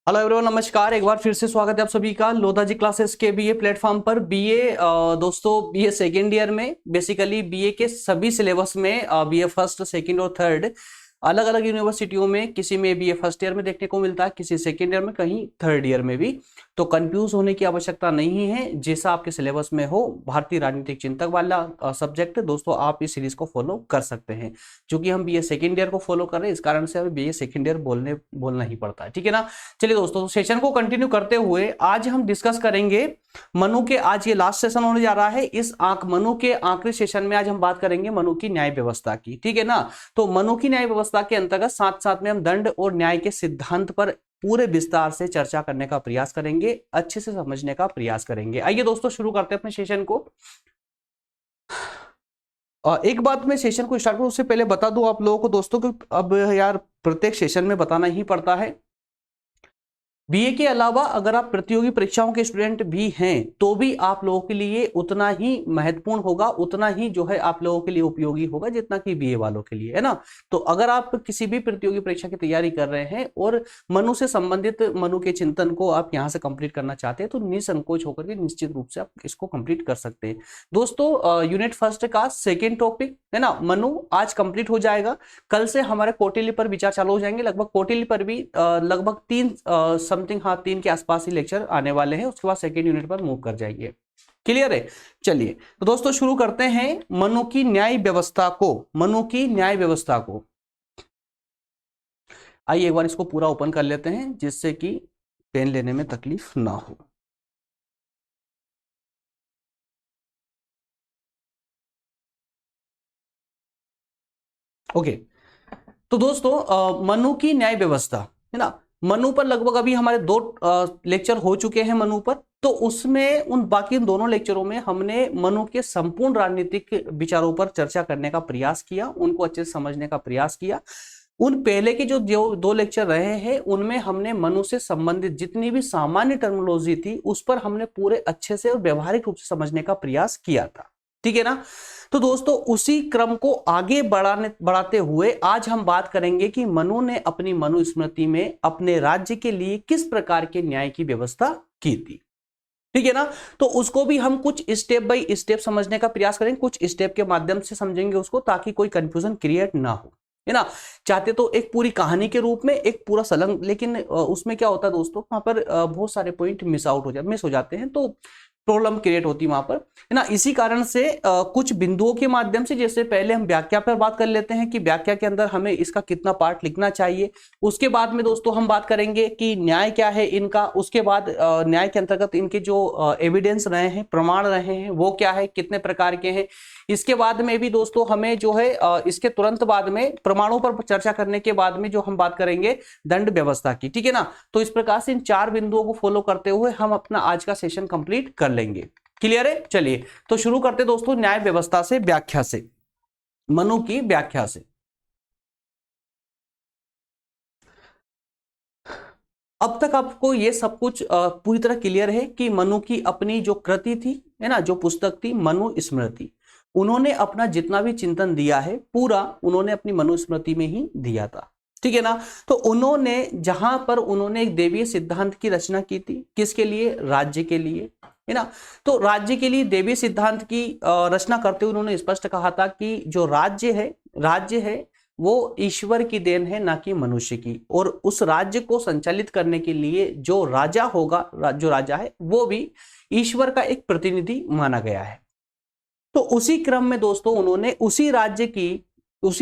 Hello everyone, नमस्कार। एक बार फिर से स्वागत है आप सभी का लोधा जी क्लासेस के बीए प्लेटफॉर्म पर। बीए दोस्तों, बीए सेकेंड ईयर में बेसिकली बीए के सभी सिलेबस में बीए फर्स्ट, सेकंड और थर्ड अलग अलग यूनिवर्सिटियों में किसी में बीए फर्स्ट ईयर में देखने को मिलता है, किसी सेकेंड ईयर में, कहीं थर्ड ईयर में भी। तो कंफ्यूज होने की आवश्यकता नहीं है। जैसा आपके सिलेबस में हो, भारतीय राजनीतिक चिंतक वाला सब्जेक्ट दोस्तों, आप इस सीरीज को फॉलो कर सकते हैं। क्योंकि हम बीए सेकेंड ईयर को फॉलो कर रहे हैं, इस कारण से हमें बीए सेकेंड ईयर बोलना ही पड़ता है, ठीक है ना। चलिए दोस्तों, सेशन को कंटिन्यू करते हुए आज हम डिस्कस करेंगे मनु के। आज ये लास्ट सेशन होने जा रहा है। इस मनु के आखिरी सेशन में आज हम बात करेंगे मनु की न्याय व्यवस्था की, ठीक है ना। तो मनु की न्याय व्यवस्था के अंतर्गत साथ साथ में हम दंड और न्याय के सिद्धांत पर पूरे विस्तार से चर्चा करने का प्रयास करेंगे, अच्छे से समझने का प्रयास करेंगे। आइए दोस्तों, शुरू करते हैं अपने सेशन को। एक बात मैं सेशन को स्टार्ट करूं उससे पहले बता दूं आप लोगों को दोस्तों कि अब यार प्रत्येक सेशन में बताना ही पड़ता है। बीए के अलावा अगर आप प्रतियोगी परीक्षाओं के स्टूडेंट भी हैं तो भी आप लोगों के लिए उतना ही महत्वपूर्ण होगा, उतना ही जो है आप लोगों के लिए उपयोगी होगा जितना कि बीए वालों के लिए, है ना। तो अगर आप किसी भी प्रतियोगी परीक्षा की तैयारी कर रहे हैं और मनु से संबंधित मनु के चिंतन को आप यहां से कंप्लीट करना चाहते हैं तो निसंकोच होकर के निश्चित रूप से आप इसको कंप्लीट कर सकते हैं। दोस्तों, यूनिट फर्स्ट का सेकेंड टॉपिक है ना मनु, आज कंप्लीट हो जाएगा। कल से हमारे कौटिल्य पर विचार चालू हो जाएंगे। लगभग कौटिल्य पर भी लगभग 3 के आसपास ही लेक्चर आने वाले हैं। उसके बाद सेकेंड यूनिट पर मूव कर जाएंगे। क्लियर है। चलिए तो दोस्तों शुरू करते हैं मनु की न्याय व्यवस्था को। मनु की न्याय व्यवस्था को आइए एक बार इसको पूरा ओपन कर लेते हैं जिससे कि पेन लेने में तकलीफ ना हो। ओके, तो दोस्तों मनु की न्याय व्यवस्था है ना। मनु पर लगभग अभी हमारे 2 लेक्चर हो चुके हैं मनु पर। तो उसमें उन बाकी दोनों लेक्चरों में हमने मनु के संपूर्ण राजनीतिक विचारों पर चर्चा करने का प्रयास किया, उनको अच्छे से समझने का प्रयास किया। उन पहले के जो 2 लेक्चर रहे हैं उनमें हमने मनु से संबंधित जितनी भी सामान्य टर्मिनोलॉजी थी उस पर हमने पूरे अच्छे से और व्यवहारिक रूप से समझने का प्रयास किया था, ठीक है ना। तो दोस्तों उसी क्रम को आगे बढ़ाते हुए आज हम बात करेंगे कि मनु ने अपनी मनुस्मृति में अपने राज्य के लिए किस प्रकार के न्याय की व्यवस्था की थी, ठीक है ना। तो उसको भी हम कुछ स्टेप बाय स्टेप समझने का प्रयास करेंगे, कुछ स्टेप के माध्यम से समझेंगे उसको ताकि कोई कंफ्यूजन क्रिएट ना हो, है ना। चाहते तो एक पूरी कहानी के रूप में एक पूरा सलंग, लेकिन उसमें क्या होता है दोस्तों, वहां पर बहुत सारे पॉइंट मिस हो जाते हैं तो प्रॉब्लम क्रिएट होती है वहां पर, है ना। इसी कारण से कुछ बिंदुओं के माध्यम से, जैसे पहले हम व्याख्या पर बात कर लेते हैं कि व्याख्या के अंदर हमें इसका कितना पार्ट लिखना चाहिए। उसके बाद में दोस्तों हम बात करेंगे कि न्याय क्या है इनका। उसके बाद न्याय के अंतर्गत इनके जो एविडेंस रहे हैं, प्रमाण रहे हैं, वो क्या है, कितने प्रकार के हैं। इसके बाद में भी दोस्तों हमें जो है इसके तुरंत बाद में प्रमाणों पर चर्चा करने के बाद में जो हम बात करेंगे दंड व्यवस्था की, ठीक है ना। तो इस प्रकार से इन 4 बिंदुओं को फॉलो करते हुए हम अपना आज का सेशन कंप्लीट कर लेंगे। क्लियर है। चलिए तो शुरू करते दोस्तों न्याय व्यवस्था से, व्याख्या से, मनु की व्याख्या से। अब तक आपको ये सब कुछ पूरी तरह क्लियर है कि मनु की अपनी जो कृति थी, है ना, जो पुस्तक थी मनुस्मृति, उन्होंने अपना जितना भी चिंतन दिया है पूरा उन्होंने अपनी मनुस्मृति में ही दिया था, ठीक है ना। तो उन्होंने जहां पर उन्होंने एक देवीय सिद्धांत की रचना की थी, किसके लिए, राज्य के लिए, है ना। तो राज्य के लिए देवीय सिद्धांत की रचना करते हुए उन्होंने स्पष्ट कहा था कि जो राज्य है वो ईश्वर की देन है, ना कि मनुष्य की। और उस राज्य को संचालित करने के लिए जो राजा होगा, जो राजा है वो भी ईश्वर का एक प्रतिनिधि माना गया है। तो उसी क्रम में दोस्तों उन्होंने उसी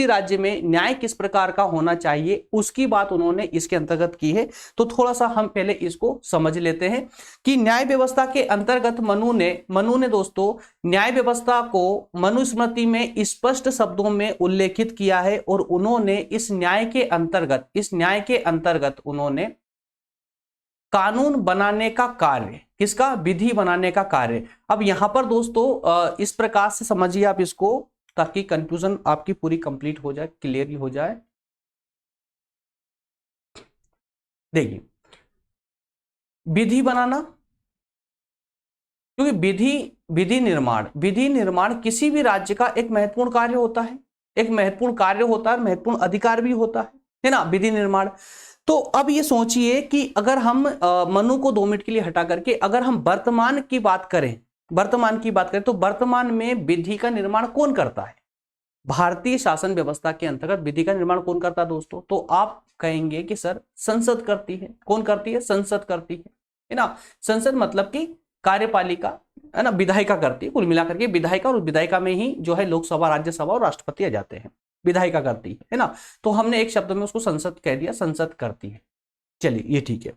राज्य में न्याय किस प्रकार का होना चाहिए उसकी बात उन्होंने इसके अंतर्गत की है। तो थोड़ा सा हम पहले इसको समझ लेते हैं कि न्याय व्यवस्था के अंतर्गत मनु ने दोस्तों न्याय व्यवस्था को मनुस्मृति में स्पष्ट शब्दों में उल्लेखित किया है। और उन्होंने इस न्याय के अंतर्गत उन्होंने कानून बनाने का कार्य, किसका, विधि बनाने का कार्य। अब यहां पर दोस्तों इस प्रकार से समझिए आप इसको ताकि कंफ्यूजन आपकी पूरी कंप्लीट हो जाए, क्लियर हो जाए। देखिए, विधि बनाना, क्योंकि विधि निर्माण किसी भी राज्य का एक महत्वपूर्ण कार्य होता है, महत्वपूर्ण अधिकार भी होता है ना, विधि निर्माण। तो अब ये सोचिए कि अगर हम मनु को 2 मिनट के लिए हटा करके अगर हम वर्तमान की बात करें, तो वर्तमान में विधि का निर्माण कौन करता है? भारतीय शासन व्यवस्था के अंतर्गत विधि का निर्माण कौन करता है दोस्तों? तो आप कहेंगे कि सर संसद करती है। कौन करती है? संसद करती है ना। संसद मतलब कि कार्यपालिका, है ना, विधायिका करती है। कुल मिलाकर के विधायिका, और विधायिका में ही जो है लोकसभा, राज्यसभा और राष्ट्रपति आ जाते हैं। विधायिका करती है ना। तो हमने एक शब्द में उसको संसद कह दिया, संसद करती है। चलिए ये ठीक है।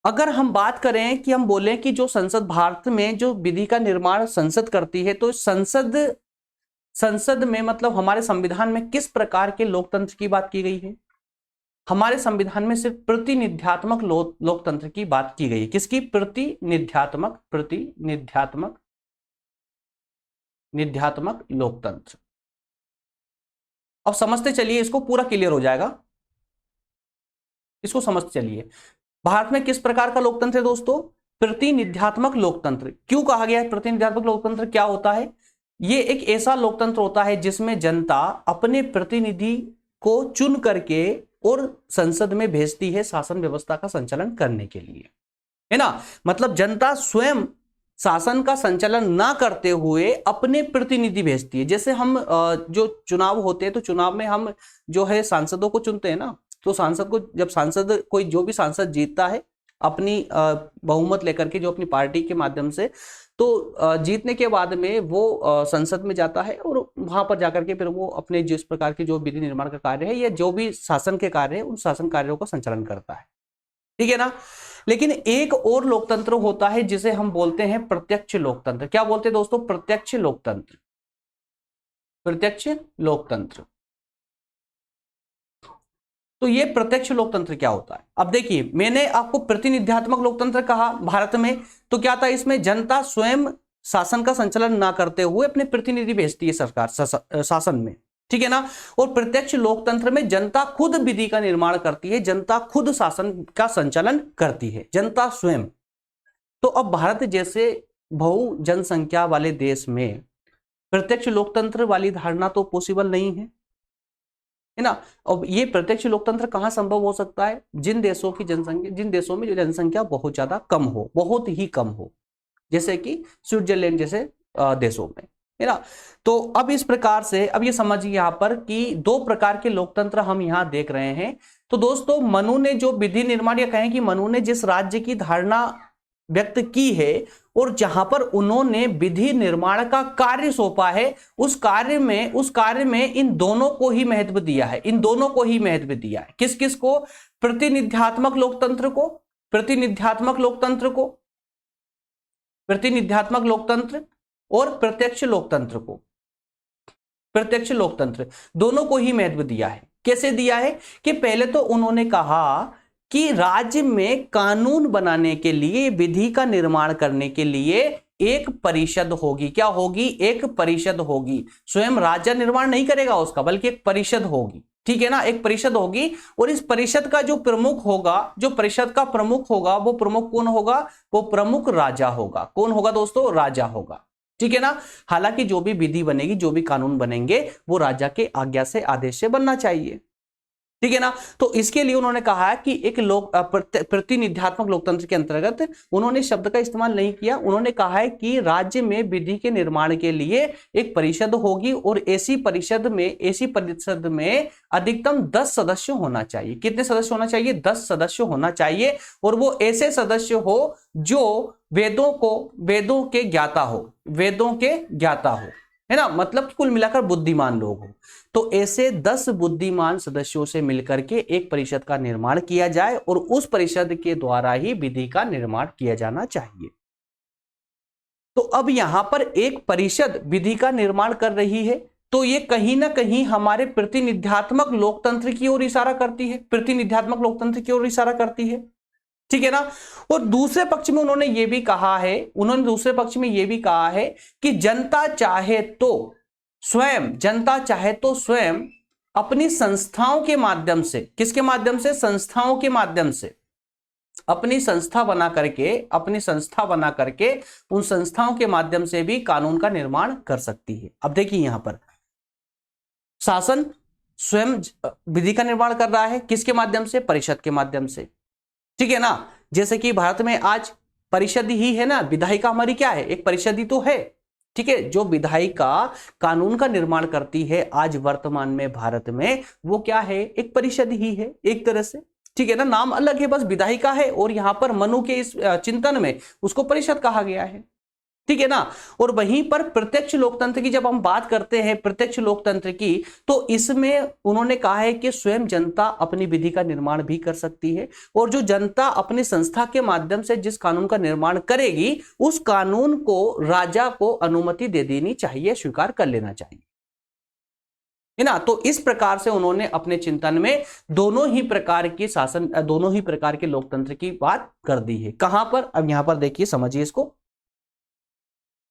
अगर हम बात करें कि हम बोलें कि जो संसद, भारत में जो विधि का निर्माण संसद करती है, तो संसद में मतलब हमारे संविधान में किस प्रकार के लोकतंत्र की बात की गई है? हमारे संविधान में सिर्फ प्रतिनिध्यात्मक लोकतंत्र की बात की गई है। किसकी? निध्यात्मक लोकतंत्र। अब समझते चलिए, इसको पूरा क्लियर हो जाएगा। इसको समझते चलिए, भारत में किस प्रकार का लोकतंत्र है दोस्तों? प्रतिनिध्यात्मक लोकतंत्र। क्यों कहा गया है प्रतिनिध्यात्मक लोकतंत्र? क्या होता है? ये एक ऐसा लोकतंत्र होता है जिसमें जनता अपने प्रतिनिधि को चुन करके और संसद में भेजती है शासन व्यवस्था का संचालन करने के लिए, है ना। मतलब जनता स्वयं शासन का संचालन ना करते हुए अपने प्रतिनिधि भेजती है। जैसे हम जो चुनाव होते हैं, तो चुनाव में हम जो है सांसदों को चुनते हैं ना। तो सांसद को, जब सांसद कोई, जो भी सांसद जीतता है अपनी बहुमत लेकर के, जो अपनी पार्टी के माध्यम से, तो जीतने के बाद में वो संसद में जाता है और वहां पर जाकर के फिर वो अपने जिस प्रकार के जो विधि निर्माण का कार्य है या जो भी शासन के कार्य है, उन शासन कार्यों का संचालन करता है। ठीक है ना। लेकिन एक और लोकतंत्र होता है जिसे हम बोलते हैं प्रत्यक्ष लोकतंत्र। क्या बोलते हैं दोस्तों? प्रत्यक्ष लोकतंत्र। प्रत्यक्ष लोकतंत्र। तो ये प्रत्यक्ष लोकतंत्र क्या होता है? अब देखिए, मैंने आपको प्रतिनिध्यात्मक लोकतंत्र कहा भारत में, तो क्या था इसमें? जनता स्वयं शासन का संचालन ना करते हुए अपने प्रतिनिधि भेजती है सरकार शासन में। ठीक है ना। और प्रत्यक्ष लोकतंत्र में जनता खुद विधि का निर्माण करती है, जनता खुद शासन का संचालन करती है, जनता स्वयं। तो अब भारत जैसे बहु जनसंख्या वाले देश में प्रत्यक्ष लोकतंत्र वाली धारणा तो पॉसिबल नहीं है ना। अब ये प्रत्यक्ष लोकतंत्र कहां संभव हो सकता है? जिन देशों में जो जनसंख्या बहुत ज्यादा कम हो, बहुत ही कम हो, जैसे कि स्विट्जरलैंड जैसे देशों में, है ना। तो अब इस प्रकार से, अब ये समझिए यहां पर कि 2 प्रकार के लोकतंत्र हम यहां देख रहे हैं। तो दोस्तों, मनु ने जो विधि निर्माण, या कहें कि मनु ने जिस राज्य की धारणा व्यक्त की है और जहां पर उन्होंने विधि निर्माण का कार्य सौंपा है, उस कार्य में इन दोनों को ही महत्व दिया है। इन दोनों को ही महत्व दिया है। किस किस को? प्रतिनिध्यात्मक लोकतंत्र को, प्रतिनिध्यात्मक लोकतंत्र और प्रत्यक्ष लोकतंत्र को, प्रत्यक्ष लोकतंत्र दोनों को ही महत्व दिया है। कैसे दिया है? कि पहले तो उन्होंने कहा कि राज्य में कानून बनाने के लिए, विधि का निर्माण करने के लिए एक परिषद होगी। क्या होगी? एक परिषद होगी। स्वयं राज्य निर्माण नहीं करेगा उसका, बल्कि एक परिषद होगी। ठीक है ना। एक परिषद होगी, और इस परिषद का जो प्रमुख होगा, जो परिषद का प्रमुख होगा, वो प्रमुख कौन होगा? वो प्रमुख राजा होगा। कौन होगा दोस्तों? राजा होगा। ठीक है ना। हालांकि जो भी विधि बनेगी, जो भी कानून बनेंगे, वो राजा के आज्ञा से, आदेश से बनना चाहिए। ठीक है ना। तो इसके लिए उन्होंने कहा कि एक प्रतिनिध्यात्मक लोकतंत्र के अंतर्गत उन्होंने शब्द का इस्तेमाल नहीं किया। उन्होंने कहा है कि राज्य में विधि के निर्माण के लिए एक परिषद होगी, और ऐसी परिषद में अधिकतम 10 सदस्य होना चाहिए। कितने सदस्य होना चाहिए? 10 सदस्य होना चाहिए। और वो ऐसे सदस्य हो जो वेदों के ज्ञाता हो, है ना। मतलब कुल मिलाकर बुद्धिमान लोग हो। तो ऐसे 10 बुद्धिमान सदस्यों से मिलकर के एक परिषद का निर्माण किया जाए, और उस परिषद के द्वारा ही विधि का निर्माण किया जाना चाहिए। तो अब यहां पर एक परिषद विधि का निर्माण कर रही है, तो ये कहीं ना कहीं हमारे प्रतिनिध्यात्मक लोकतंत्र की ओर इशारा करती है, प्रतिनिध्यात्मक लोकतंत्र की ओर इशारा करती है। ठीक है ना। और दूसरे पक्ष में उन्होंने ये भी कहा है, कि जनता चाहे तो स्वयं अपनी संस्थाओं के माध्यम से, किसके माध्यम से? संस्थाओं के माध्यम से अपनी संस्था बना करके उन संस्थाओं के माध्यम से भी कानून का निर्माण कर सकती है। अब देखिए, यहां पर शासन स्वयं विधि का निर्माण कर रहा है, किसके माध्यम से? परिषद के माध्यम से, ठीक है ना। जैसे कि भारत में आज परिषद ही है ना, विधायिका हमारी क्या है? एक परिषद ही तो है, ठीक है। जो विधायिका कानून का निर्माण करती है आज वर्तमान में भारत में, वो क्या है? एक परिषद ही है एक तरह से, ठीक है ना। नाम अलग है, बस विधायिका है, और यहां पर मनु के इस चिंतन में उसको परिषद कहा गया है, ठीक है ना। और वहीं पर प्रत्यक्ष लोकतंत्र की जब हम बात करते हैं, प्रत्यक्ष लोकतंत्र की, तो इसमें उन्होंने कहा है कि स्वयं जनता अपनी विधि का निर्माण भी कर सकती है, और जो जनता अपनी संस्था के माध्यम से जिस कानून का निर्माण करेगी, उस कानून को राजा को अनुमति दे देनी चाहिए, स्वीकार कर लेना चाहिए, है ना। तो इस प्रकार से उन्होंने अपने चिंतन में दोनों ही प्रकार की शासन, दोनों ही प्रकार के लोकतंत्र की बात कर दी है। कहां पर? अब यहां पर देखिए, समझिए इसको।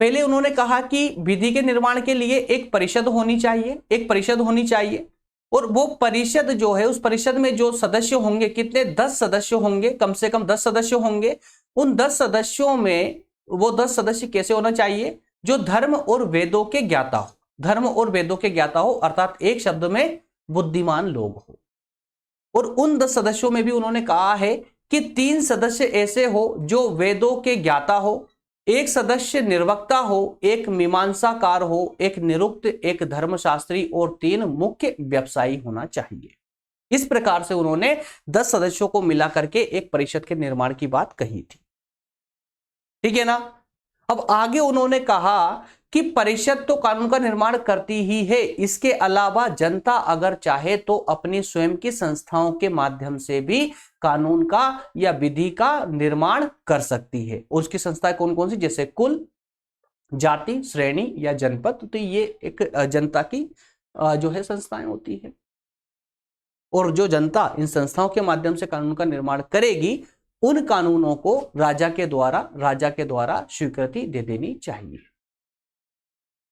पहले उन्होंने कहा कि विधि के निर्माण के लिए एक परिषद होनी चाहिए, एक परिषद होनी चाहिए, और वो परिषद जो है, उस परिषद में जो सदस्य होंगे, कितने? 10 सदस्य होंगे, कम से कम 10 सदस्य होंगे। उन 10 सदस्यों में वो 10 सदस्य कैसे होना चाहिए? जो धर्म और वेदों के ज्ञाता हो, धर्म और वेदों के ज्ञाता हो, अर्थात एक शब्द में बुद्धिमान लोग हो। और उन 10 सदस्यों में भी उन्होंने कहा है कि 3 सदस्य ऐसे हो जो वेदों के ज्ञाता हो, एक सदस्य निर्वक्ता हो, एक मीमांसाकार हो, एक निरुक्त, एक धर्मशास्त्री, और 3 मुख्य व्यवसायी होना चाहिए। इस प्रकार से उन्होंने 10 सदस्यों को मिला करके एक परिषद के निर्माण की बात कही थी, ठीक है ना। अब आगे उन्होंने कहा कि परिषद तो कानून का निर्माण करती ही है, इसके अलावा जनता अगर चाहे तो अपनी स्वयं की संस्थाओं के माध्यम से भी कानून का या विधि का निर्माण कर सकती है। उसकी संस्थाएं कौन कौन सी? जैसे कुल, जाति, श्रेणी या जनपद, तो ये एक जनता की जो है संस्थाएं होती है, और जो जनता इन संस्थाओं के माध्यम से कानून का निर्माण करेगी, उन कानूनों को राजा के द्वारा स्वीकृति दे देनी चाहिए।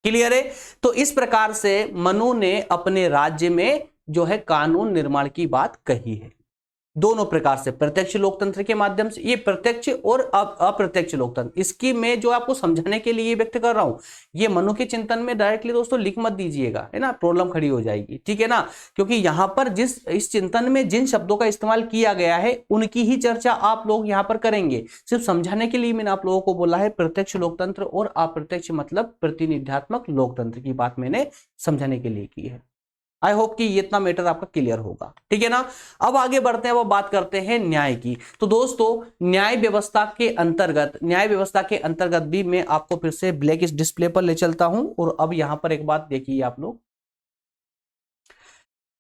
क्लियर है? तो इस प्रकार से मनु ने अपने राज्य में जो है कानून निर्माण की बात कही है, दोनों प्रकार से, प्रत्यक्ष लोकतंत्र के माध्यम से, ये प्रत्यक्ष और अप्रत्यक्ष लोकतंत्र। इसकी मैं जो आपको समझाने के लिए व्यक्त कर रहा हूं, ये मनु के चिंतन में डायरेक्टली दोस्तों लिख मत दीजिएगा, है ना, प्रॉब्लम खड़ी हो जाएगी, ठीक है ना। क्योंकि यहां पर इस चिंतन में जिन शब्दों का इस्तेमाल किया गया है, उनकी ही चर्चा आप लोग यहां पर करेंगे। सिर्फ समझाने के लिए मैंने आप लोगों को बोला है प्रत्यक्ष लोकतंत्र और अप्रत्यक्ष मतलब प्रतिनिध्यात्मक लोकतंत्र की बात मैंने समझाने के लिए की है। आई होप कि ये इतना मैटर आपका क्लियर होगा, ठीक है ना। अब आगे बढ़ते हैं, अब बात करते हैं न्याय की। तो दोस्तों न्याय व्यवस्था के अंतर्गत भी मैं आपको फिर से ब्लैक इस डिस्प्ले पर ले चलता हूं। और अब यहां पर एक बात देखिए आप लोग,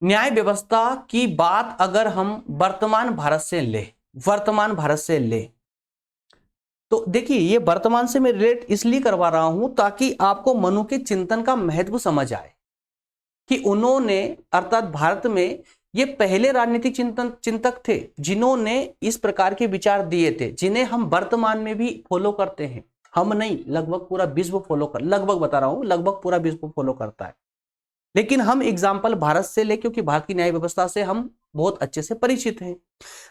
न्याय व्यवस्था की बात अगर हम वर्तमान भारत से ले, तो देखिए ये वर्तमान से मैं रिलेट इसलिए करवा रहा हूं ताकि आपको मनु के चिंतन का महत्व समझ आए कि उन्होंने, अर्थात भारत में ये पहले राजनीतिक चिंतक थे जिन्होंने इस प्रकार के विचार दिए थे, जिन्हें हम वर्तमान में भी फॉलो करते हैं। हम नहीं, लगभग पूरा विश्व फॉलो कर, लगभग बता रहा हूं, लगभग पूरा विश्व फॉलो करता है। लेकिन हम एग्जाम्पल भारत से ले, क्योंकि भारत की न्याय व्यवस्था से हम बहुत अच्छे से परिचित हैं।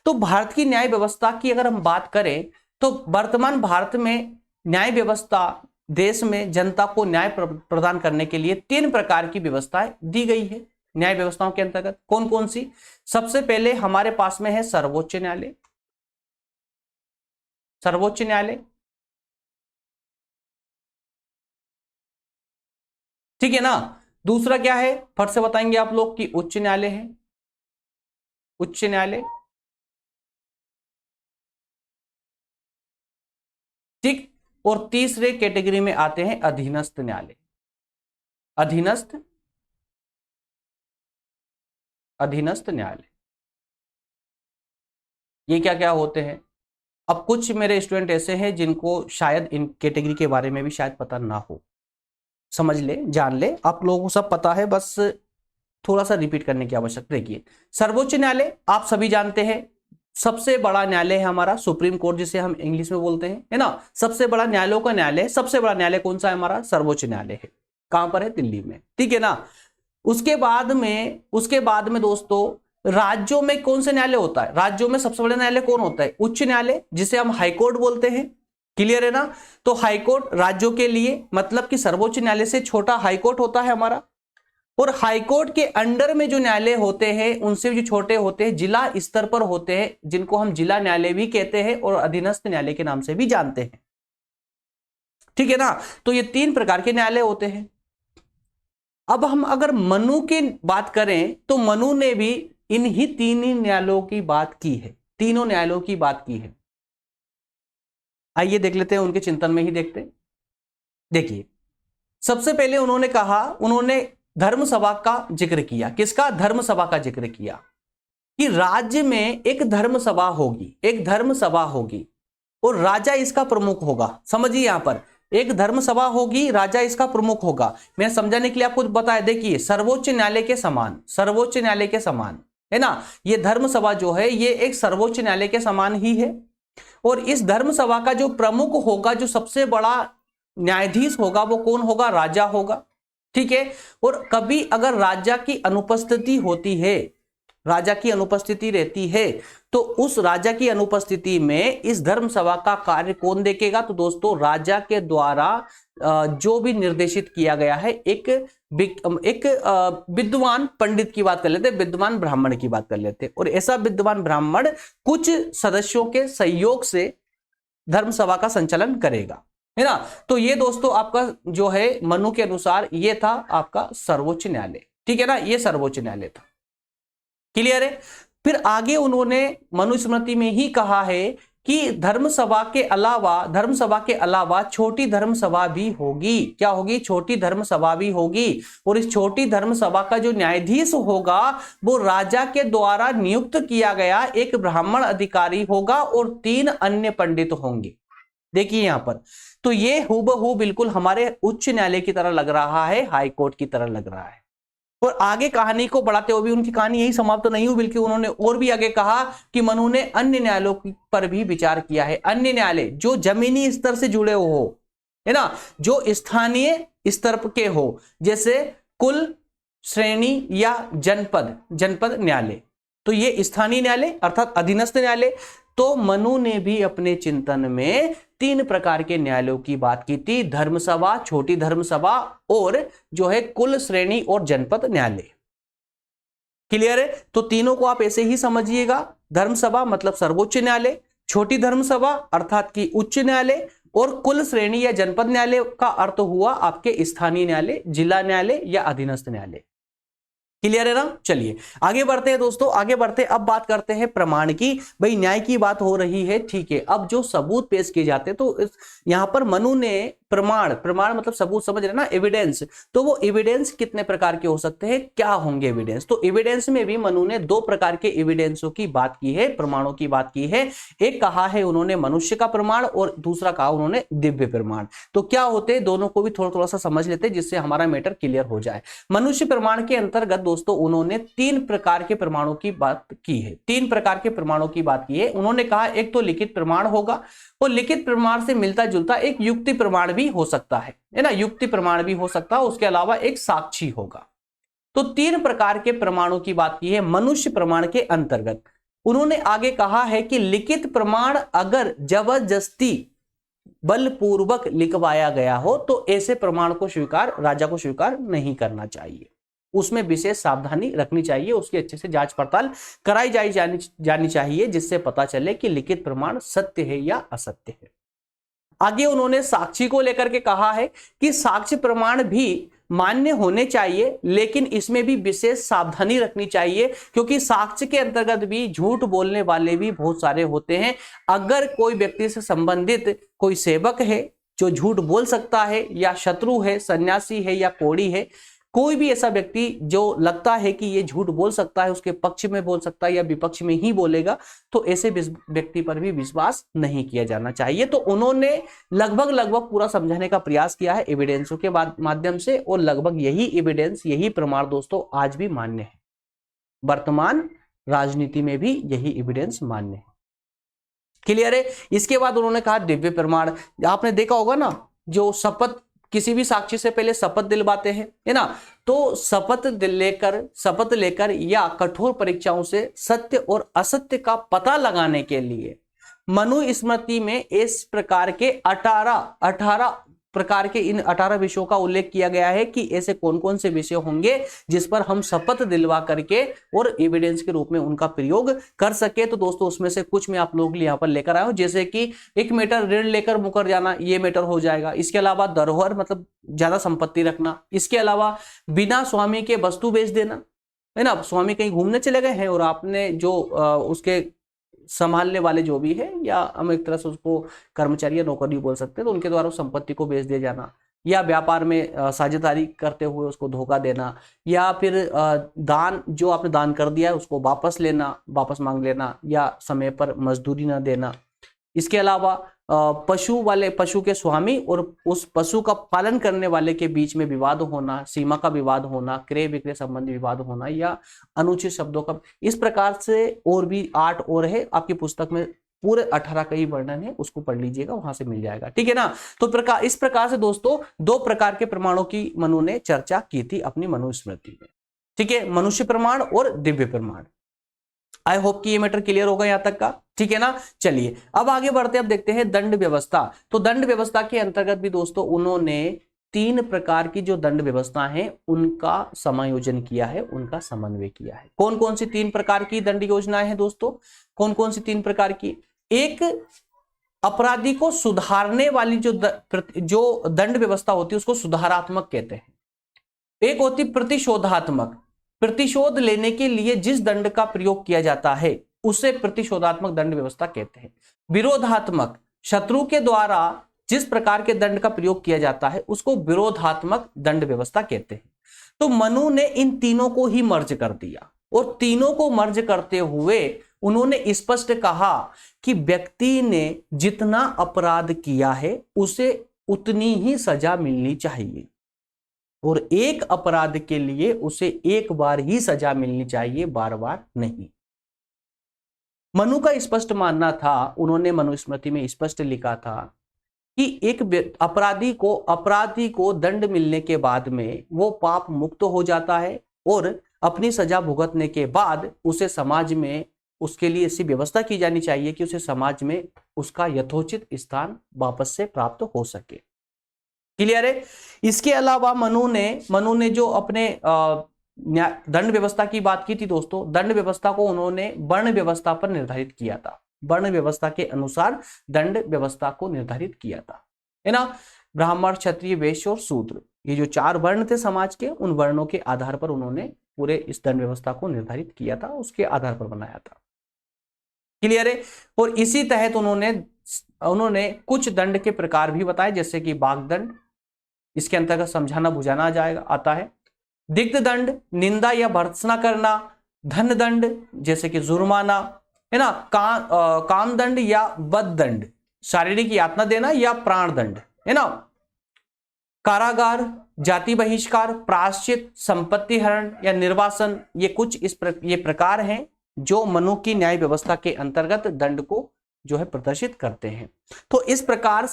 तो भारत की न्याय व्यवस्था की अगर हम बात करें, तो वर्तमान भारत में न्याय व्यवस्था, देश में जनता को न्याय प्रदान करने के लिए 3 प्रकार की व्यवस्थाएं दी गई है। न्याय व्यवस्थाओं के अंतर्गत कौन कौन सी? सबसे पहले हमारे पास में है सर्वोच्च न्यायालय, सर्वोच्च न्यायालय, ठीक है ना। दूसरा क्या है, फट से बताएंगे आप लोग कि उच्च न्यायालय है, उच्च न्यायालय, ठीक। और तीसरे कैटेगरी में आते हैं अधीनस्थ न्यायालय, अधीनस्थ न्यायालय। ये क्या क्या होते हैं? अब कुछ मेरे स्टूडेंट ऐसे हैं जिनको शायद इन कैटेगरी के बारे में भी शायद पता ना हो, समझ ले, जान ले, आप लोगों को सब पता है, बस थोड़ा सा रिपीट करने की आवश्यकता। देखिए सर्वोच्च न्यायालय आप सभी जानते हैं, सबसे बड़ा न्यायालय है हमारा सुप्रीम कोर्ट, जिसे हम इंग्लिश में बोलते हैं, है ना। सबसे बड़ा न्यायालयों का न्यायालय, सबसे बड़ा न्यायालय कौन सा है हमारा? सर्वोच्च न्यायालय है। कहां पर है? दिल्ली में, ठीक है ना। उसके बाद में दोस्तों राज्यों में कौन सा न्यायालय होता है? राज्यों में सबसे बड़ा न्यायालय कौन होता है? उच्च न्यायालय, जिसे हम हाईकोर्ट बोलते हैं। क्लियर है ना। तो हाईकोर्ट राज्यों के लिए, मतलब कि सर्वोच्च न्यायालय से छोटा हाईकोर्ट होता है हमारा। और हाईकोर्ट के अंडर में जो न्यायालय होते हैं उनसे जो छोटे होते हैं, जिला स्तर पर होते हैं, जिनको हम जिला न्यायालय भी कहते हैं और अधीनस्थ न्यायालय के नाम से भी जानते हैं। ठीक है ना। तो ये 3 प्रकार के न्यायालय होते हैं। अब हम अगर मनु की बात करें तो मनु ने भी इन्हीं 3 ही न्यायालयों की बात की है, तीनों न्यायालयों की बात की है। आइए देख लेते हैं, उनके चिंतन में ही देखते हैं। देखिए, सबसे पहले उन्होंने कहा, उन्होंने धर्म सभा का जिक्र किया। किसका? धर्म सभा का जिक्र किया कि राज्य में एक धर्म सभा होगी, एक धर्म सभा होगी और राजा इसका प्रमुख होगा। समझिए, यहां पर एक धर्म सभा होगी, राजा इसका प्रमुख होगा। मैं समझाने के लिए आपको बताया, देखिए सर्वोच्च न्यायालय के समान, सर्वोच्च न्यायालय के समान है ना। ये धर्म सभा जो है ये एक सर्वोच्च न्यायालय के समान ही है। और इस धर्म सभा का जो प्रमुख होगा, जो सबसे बड़ा न्यायाधीश होगा, वो कौन होगा? राजा होगा। ठीक है। और कभी अगर राजा की अनुपस्थिति होती है, राजा की अनुपस्थिति रहती है, तो उस राजा की अनुपस्थिति में इस धर्म सभा का कार्य कौन देखेगा? तो दोस्तों, राजा के द्वारा जो भी निर्देशित किया गया है, एक विद्वान पंडित की बात कर लेते, विद्वान ब्राह्मण की बात कर लेते, और ऐसा विद्वान ब्राह्मण कुछ सदस्यों के सहयोग से धर्म सभा का संचालन करेगा, है ना। तो ये दोस्तों आपका जो है मनु के अनुसार ये था आपका सर्वोच्च न्यायालय। ठीक है ना, ये सर्वोच्च न्यायालय था। क्लियर है। फिर आगे उन्होंने मनुस्मृति में ही कहा है कि धर्म सभा के अलावा छोटी धर्म सभा भी होगी। क्या होगी? छोटी धर्म सभा भी होगी। और इस छोटी धर्म सभा का जो न्यायाधीश होगा वो राजा के द्वारा नियुक्त किया गया एक ब्राह्मण अधिकारी होगा और 3 अन्य पंडित होंगे। देखिए यहां पर, तो ये हूबहू बिल्कुल हमारे उच्च न्यायालय की तरह लग रहा है, हाई कोर्ट की तरह लग रहा है। और आगे कहानी को बढ़ाते हुए, उनकी कहानी यही समाप्त नहीं हुई, बल्कि उन्होंने और भी आगे कहा कि मनु ने अन्य न्यायालयों पर भी विचार किया है। अन्य न्यायालय जो जमीनी स्तर से जुड़े हो, है ना, जो स्थानीय स्तर के हो, जैसे कुल, श्रेणी या जनपद न्यायालय, तो ये स्थानीय न्यायालय अर्थात अधीनस्थ न्यायालय। तो मनु ने भी अपने चिंतन में 3 प्रकार के न्यायालयों की बात की थी, धर्म सभा, छोटी धर्म सभा और जो है कुल, श्रेणी और जनपद न्यायालय। क्लियर है। तो तीनों को आप ऐसे ही समझिएगा, धर्म सभा मतलब सर्वोच्च न्यायालय, छोटी धर्म सभा अर्थात की उच्च न्यायालय, और कुल, श्रेणी या जनपद न्यायालय का अर्थ हुआ आपके स्थानीय न्यायालय, जिला न्यायालय या अधीनस्थ न्यायालय। क्लियर है ना। चलिए आगे बढ़ते हैं दोस्तों, आगे बढ़ते, अब बात करते हैं प्रमाण की। भाई न्याय की बात हो रही है, ठीक है। अब जो सबूत पेश किए जाते हैं, तो यहां पर मनु ने प्रमाण मतलब सबूत, समझ रहे ना, एविडेंस। तो वो एविडेंस कितने प्रकार के हो सकते हैं, क्या होंगे एविडेंस? तो एविडेंस में भी मनु ने 2 प्रकार के एविडेंसों की बात की है, प्रमाणों की बात की है। एक कहा है उन्होंने मनुष्य का प्रमाण और दूसरा कहा उन्होंने दिव्य प्रमाण। तो क्या होते हैं, दोनों को भी थोड़ा सा समझ लेते हैं जिससे हमारा मैटर क्लियर हो जाए। मनुष्य प्रमाण के अंतर्गत दोस्तों उन्होंने 3 प्रकार के प्रमाणों की बात की है, 3 प्रकार के प्रमाणों की बात की है। उन्होंने कहा एक तो लिखित प्रमाण होगा, और लिखित प्रमाण से मिलता जुलता एक युक्ति प्रमाण भी हो सकता है ना, युक्ति प्रमाण भी हो सकता है। उसके अलावा एक साक्षी होगा। तो 3 प्रकार के प्रमाणों की बात की है मनुष्य प्रमाण के अंतर्गत। उन्होंने आगे कहा है कि लिखित प्रमाण अगर जबरदस्ती बलपूर्वक लिखवाया गया हो तो ऐसे प्रमाण को राजा को स्वीकार नहीं करना चाहिए, उसमें विशेष सावधानी रखनी चाहिए, उसकी अच्छे से जांच पड़ताल कराई जानी चाहिए, जिससे पता चले कि लिखित प्रमाण सत्य है या असत्य है। आगे उन्होंने साक्षी को लेकर के कहा है कि साक्ष्य प्रमाण भी मान्य होने चाहिए, लेकिन इसमें भी विशेष सावधानी रखनी चाहिए, क्योंकि साक्ष्य के अंतर्गत भी झूठ बोलने वाले भी बहुत सारे होते हैं। अगर कोई व्यक्ति से संबंधित कोई सेवक है जो झूठ बोल सकता है, या शत्रु है, सन्यासी है या कोढ़ी है, कोई भी ऐसा व्यक्ति जो लगता है कि ये झूठ बोल सकता है, उसके पक्ष में बोल सकता है या विपक्ष में ही बोलेगा, तो ऐसे व्यक्ति पर भी विश्वास नहीं किया जाना चाहिए। तो उन्होंने लगभग पूरा समझाने का प्रयास किया है एविडेंसों के माध्यम से, और लगभग यही एविडेंस, यही प्रमाण दोस्तों आज भी मान्य है। वर्तमान राजनीति में भी यही एविडेंस मान्य है। क्लियर है। इसके बाद उन्होंने कहा दिव्य प्रमाण। आपने देखा होगा ना, जो शपथ, किसी भी साक्षी से पहले शपथ दिलवाते हैं, है ना, तो शपथ लेकर या कठोर परीक्षाओं से सत्य और असत्य का पता लगाने के लिए मनुस्मृति में इस प्रकार के 18 प्रकार के इन 18 विषयों का उल्लेख किया गया है कि ऐसे कौन कौन से विषय होंगे जिस पर हम शपथ दिलवा करके और एविडेंस के रूप में उनका प्रयोग कर सके। तो दोस्तों उसमें से कुछ मैं आप लोगों के लिए यहाँ पर लेकर आया हूं, जैसे कि 1 मीटर ऋण लेकर मुकर जाना, ये मैटर हो जाएगा। इसके अलावा धरोहर मतलब ज्यादा संपत्ति रखना। इसके अलावा बिना स्वामी के वस्तु बेच देना, है ना। स्वामी कहीं घूमने चले गए हैं और आपने जो उसके संभालने वाले जो भी है, या हम एक तरह से उसको कर्मचारी या नौकरी बोल सकते हैं, तो उनके द्वारा उस संपत्ति को बेच दिया जाना, या व्यापार में साझेदारी करते हुए उसको धोखा देना, या फिर दान, जो आपने दान कर दिया है उसको वापस लेना, वापस मांग लेना, या समय पर मजदूरी न देना। इसके अलावा पशु के स्वामी और उस पशु का पालन करने वाले के बीच में विवाद होना, सीमा का विवाद होना, क्रय विक्रय संबंधी विवाद होना, या अनुचित शब्दों का। इस प्रकार से और भी 8 और है, आपकी पुस्तक में पूरे 18 का ही वर्णन है, उसको पढ़ लीजिएगा, वहां से मिल जाएगा, ठीक है ना। तो इस प्रकार से दोस्तों 2 प्रकार के प्रमाणों की मनु ने चर्चा की थी अपनी मनुस्मृति में, ठीक है, मनुष्य प्रमाण और दिव्य प्रमाण। आई होप कि ये मैटर क्लियर होगा यहां तक का, ठीक है ना। चलिए अब आगे बढ़ते हैं, अब देखते हैं दंड व्यवस्था। तो दंड व्यवस्था के अंतर्गत भी दोस्तों उन्होंने 3 प्रकार की जो दंड व्यवस्था है उनका समायोजन किया है, उनका समन्वय किया है। कौन कौन सी 3 प्रकार की दंड योजनाएं हैं दोस्तों? कौन कौन सी 3 प्रकार की? एक अपराधी को सुधारने वाली जो दंड व्यवस्था होती है उसको सुधारात्मक कहते हैं। एक होती प्रतिशोधात्मक, प्रतिशोध लेने के लिए जिस दंड का प्रयोग किया जाता है उसे प्रतिशोधात्मक दंड व्यवस्था कहते हैं। विरोधात्मक, शत्रु के द्वारा जिस प्रकार के दंड का प्रयोग किया जाता है उसको विरोधात्मक दंड व्यवस्था कहते हैं। तो मनु ने इन तीनों को ही मर्ज कर दिया, और तीनों को मर्ज करते हुए उन्होंने स्पष्ट कहा कि व्यक्ति ने जितना अपराध किया है उसे उतनी ही सजा मिलनी चाहिए, और एक अपराध के लिए उसे एक बार ही सजा मिलनी चाहिए, बार बार नहीं। मनु का स्पष्ट मानना था, उन्होंने मनुस्मृति में स्पष्ट लिखा था कि एक अपराधी को दंड मिलने के बाद में वो पाप मुक्त हो जाता है, और अपनी सजा भुगतने के बाद उसे समाज में उसके लिए ऐसी व्यवस्था की जानी चाहिए कि उसे समाज में उसका यथोचित स्थान वापस से प्राप्त हो सके। क्लियर है? इसके अलावा मनु ने जो अपने दंड व्यवस्था की बात की थी दोस्तों, दंड व्यवस्था को उन्होंने वर्ण व्यवस्था पर निर्धारित किया था। वर्ण व्यवस्था के अनुसार दंड व्यवस्था को निर्धारित किया था, है ना। ब्राह्मण, क्षत्रिय, वैश्य और शूद्र, ये जो 4 वर्ण थे समाज के, उन वर्णों के आधार पर उन्होंने पूरे इस दंड व्यवस्था को निर्धारित किया था, उसके आधार पर बनाया था। क्लियर है? और इसी तहत उन्होंने कुछ दंड के प्रकार भी बताए, जैसे कि वाग्दंड, इसके अंतर्गत समझाना बुझाना आता है। दिग्ध दंड, निंदा या भर्त्सना करना। धन दंड, जैसे कि जुर्माना, है ना। काम दंड या वध दंड, शारीरिक यातना देना या प्राण दंड, है ना। कारागार, जाति बहिष्कार, प्रायश्चित, संपत्ति हरण या निर्वासन, ये कुछ ये प्रकार हैं जो मनु की न्याय व्यवस्था के अंतर्गत दंड को जो है प्रदर्शित करते हैं। तो इस प्रकार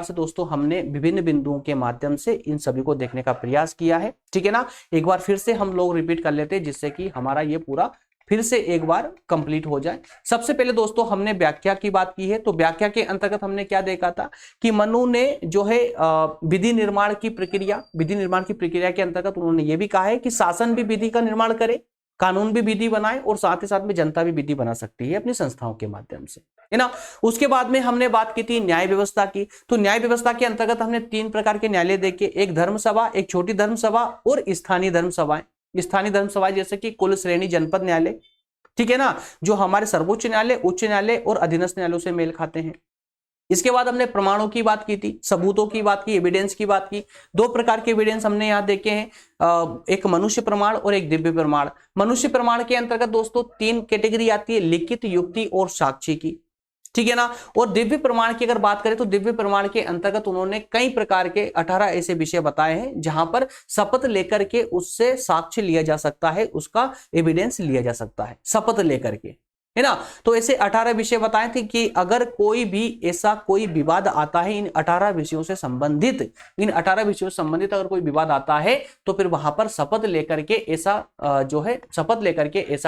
से दोस्तों हमने विभिन्न बिंदुओं के माध्यम से इन सभी को देखने का प्रयास किया है, ठीक है ना। एक बार फिर से हम लोग रिपीट कर लेते हैं, जिससे कि हमारा ये पूरा फिर से एक बार कंप्लीट हो जाए। सबसे पहले दोस्तों हमने व्याख्या की बात की है, तो व्याख्या के अंतर्गत हमने क्या देखा था कि मनु ने जो है विधि निर्माण की प्रक्रिया के अंतर्गत उन्होंने ये भी कहा है कि शासन भी विधि का निर्माण करे, कानून भी विधि बनाए, और साथ ही साथ में जनता भी विधि बना सकती है अपनी संस्थाओं के माध्यम से, है ना। उसके बाद में हमने बात की थी न्याय व्यवस्था की। तो न्याय व्यवस्था के अंतर्गत हमने 3 प्रकार के न्यायालय देखे, एक धर्मसभा, एक छोटी धर्मसभा और स्थानीय धर्मसभाएं। स्थानीय धर्मसभाएं जैसे कि कुल श्रेणी जनपद न्यायालय, ठीक है ना, जो हमारे सर्वोच्च न्यायालय, उच्च न्यायालय और अधीनस्थ न्यायालयों से मेल खाते हैं। इसके बाद हमने प्रमाणों की बात की थी, सबूतों की बात की, एविडेंस की बात की। 2 प्रकार के एविडेंस हमने यहाँ देखे हैं, एक मनुष्य प्रमाण और एक दिव्य प्रमाण। मनुष्य प्रमाण के अंतर्गत दोस्तों 3 कैटेगरी आती है, लिखित, युक्ति और साक्षी की, ठीक है ना। और दिव्य प्रमाण की अगर बात करें तो दिव्य प्रमाण के अंतर्गत उन्होंने कई प्रकार के 18 ऐसे विषय बताए हैं जहां पर शपथ लेकर के उससे साक्ष्य लिया जा सकता है, उसका एविडेंस लिया जा सकता है शपथ लेकर के, है ना। तो ऐसे 18 विषय बताए थे कि अगर कोई भी ऐसा कोई विवाद आता है इन 18 विषयों से संबंधित अगर कोई विवाद आता है तो फिर वहां पर शपथ लेकर के ऐसा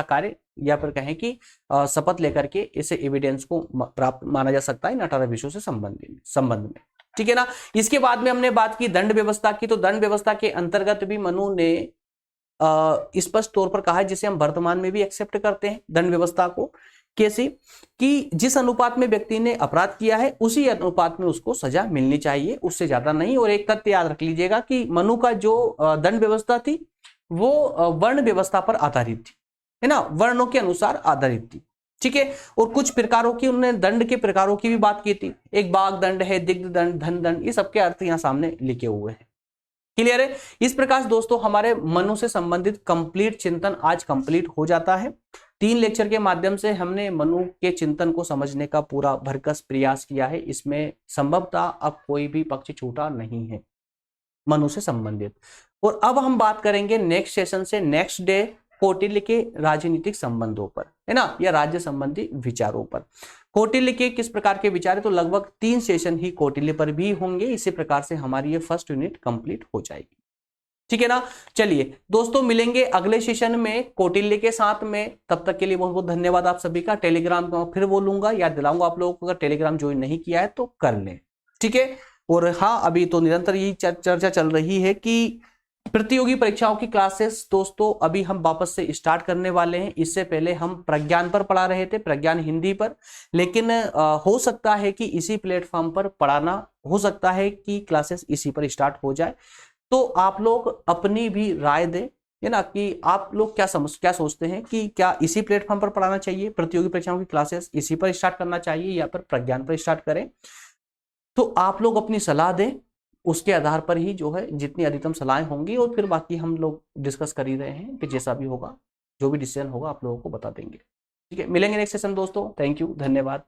कार्य, या फिर कहें कि शपथ लेकर के ऐसे एविडेंस को प्राप्त माना जा सकता है इन 18 विषयों से संबंध में। ठीक है ना। इसके बाद में हमने बात की दंड व्यवस्था की, तो दंड व्यवस्था के अंतर्गत भी मनु ने स्पष्ट तौर पर कहा है, जिसे हम वर्तमान में भी एक्सेप्ट करते हैं दंड व्यवस्था को। कैसे कि जिस अनुपात में व्यक्ति ने अपराध किया है उसी अनुपात में उसको सजा मिलनी चाहिए, उससे ज्यादा नहीं। और एक तथ्य याद रख लीजिएगा कि मनु का जो दंड व्यवस्था थी वो वर्ण व्यवस्था पर आधारित थी, है ना, वर्णों के अनुसार आधारित थी। ठीक है। और कुछ प्रकारों की उन्होंने दंड के प्रकारों की भी बात की थी, एक बाघ दंड है, दिग्ध दंड, धन दंड, ये सबके अर्थ यहाँ सामने लिखे हुए हैं। क्लियर है। इस प्रकार से दोस्तों हमारे मनु से संबंधित कंप्लीट चिंतन आज कंप्लीट हो जाता है। 3 लेक्चर के माध्यम से हमने मनु के चिंतन को समझने का पूरा भरकस प्रयास किया है। इसमें संभवतः अब कोई भी पक्ष छूटा नहीं है मनु से संबंधित। और अब हम बात करेंगे नेक्स्ट सेशन से, नेक्स्ट डे, कौटिल्य के राजनीतिक संबंधों पर, है ना, या राज्य संबंधी विचारों पर। कौटिल्य के किस प्रकार के विचार है, तो लगभग 3 सेशन ही कौटिल्य पर भी होंगे। इसी प्रकार से हमारी ये फर्स्ट यूनिट कंप्लीट हो जाएगी। ठीक है ना। चलिए दोस्तों, मिलेंगे अगले सेशन में कौटिल्य के साथ में। तब तक के लिए बहुत बहुत धन्यवाद आप सभी का। टेलीग्राम का फिर बोलूंगा, याद दिलाऊंगा आप लोगों को, अगर टेलीग्राम ज्वाइन नहीं किया है तो कर लें। ठीक है। और हाँ, अभी तो निरंतर यही चर्चा चल रही है कि प्रतियोगी परीक्षाओं की क्लासेस दोस्तों अभी हम वापस से स्टार्ट करने वाले हैं। इससे पहले हम प्रज्ञान पर पढ़ा रहे थे, प्रज्ञान हिंदी पर, लेकिन हो सकता है कि इसी प्लेटफॉर्म पर पढ़ाना, हो सकता है कि क्लासेस इसी पर स्टार्ट हो जाए। तो आप लोग अपनी भी राय दें, है ना, कि आप लोग क्या सोचते हैं कि क्या इसी प्लेटफॉर्म पर पढ़ाना चाहिए, प्रतियोगी परीक्षाओं की क्लासेस इसी पर स्टार्ट करना चाहिए या फिर प्रज्ञान पर स्टार्ट करें। तो आप लोग अपनी सलाह दें, उसके आधार पर ही जो है जितनी अधिकतम सलाहें होंगी, और फिर बाकी हम लोग डिस्कस कर ही रहे हैं कि जैसा भी होगा, जो भी डिसीजन होगा आप लोगों को बता देंगे। ठीक है। मिलेंगे नेक्स्ट सेशन दोस्तों। थैंक यू, धन्यवाद।